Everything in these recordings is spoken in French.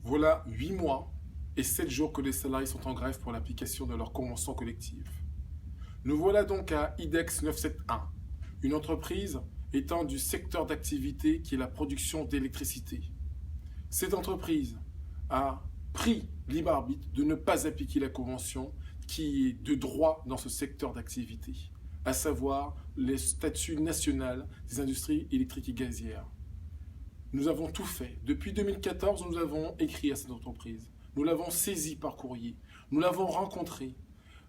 Voilà 8 mois et 7 jours que les salariés sont en grève pour l'application de leur convention collective. Nous voilà donc à IDEX 971, une entreprise étant du secteur d'activité qui est la production d'électricité. Cette entreprise a pris libre arbitre de ne pas appliquer la convention qui est de droit dans ce secteur d'activité, à savoir les statuts national des industries électriques et gazières. Nous avons tout fait. Depuis 2014, nous avons écrit à cette entreprise. Nous l'avons saisie par courrier. Nous l'avons rencontrée.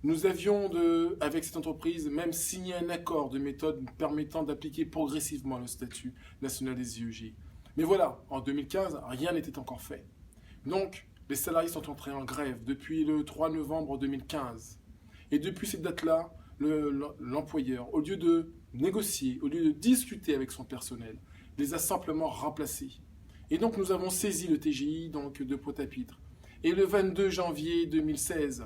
Nous avions, avec cette entreprise, même signé un accord de méthode permettant d'appliquer progressivement le statut national des IEG. Mais voilà, en 2015, rien n'était encore fait. Donc, les salariés sont entrés en grève depuis le 3 novembre 2015. Et depuis cette date-là, l'employeur, au lieu de négocier, au lieu de discuter avec son personnel, les a simplement remplacés. Et donc nous avons saisi le TGI donc, de Pointe-à-Pitre. Et le 22 janvier 2016,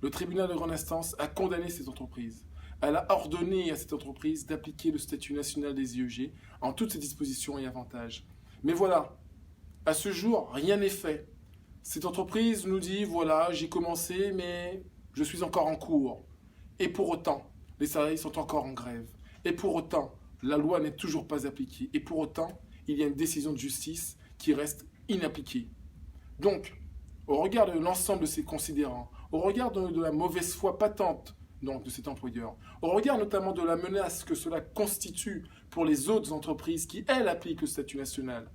le tribunal de grande instance a condamné cette entreprise. Elle a ordonné à cette entreprise d'appliquer le statut national des IEG en toutes ses dispositions et avantages. Mais voilà, à ce jour, rien n'est fait. Cette entreprise nous dit, voilà, j'ai commencé, mais je suis encore en cours. Et pour autant, les salariés sont encore en grève. Et pour autant, la loi n'est toujours pas appliquée. Et pour autant, il y a une décision de justice qui reste inappliquée. Donc, au regard de l'ensemble de ces considérants, au regard de la mauvaise foi patente donc, de cet employeur, au regard notamment de la menace que cela constitue pour les autres entreprises qui, elles, appliquent le statut national,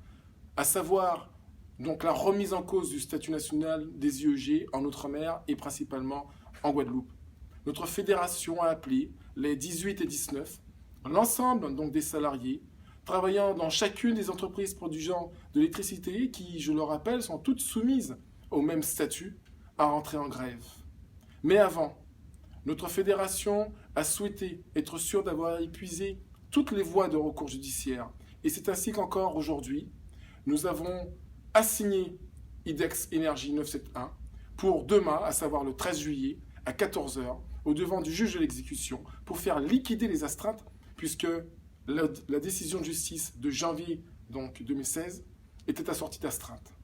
à savoir donc, la remise en cause du statut national des IEG en Outre-mer et principalement en Guadeloupe. Notre fédération a appelé les 18 et 19 l'ensemble donc des salariés travaillant dans chacune des entreprises produisant de l'électricité qui, je le rappelle, sont toutes soumises au même statut à rentrer en grève. Mais avant, notre fédération a souhaité être sûre d'avoir épuisé toutes les voies de recours judiciaires. Et c'est ainsi qu'encore aujourd'hui, nous avons assigné IDEX Énergie 971 pour demain, à savoir le 13 juillet, à 14 h, au devant du juge de l'exécution, pour faire liquider les astreintes puisque la décision de justice de janvier donc, 2016 était assortie d'astreintes.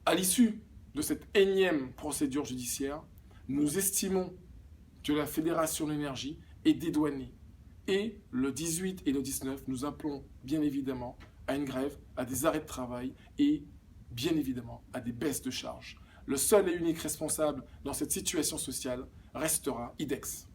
À l'issue de cette énième procédure judiciaire, nous estimons que la Fédération de l'énergie est dédouanée. Et le 18 et le 19, nous appelons bien évidemment à une grève, à des arrêts de travail et bien évidemment à des baisses de charges. Le seul et unique responsable dans cette situation sociale restera IDEX.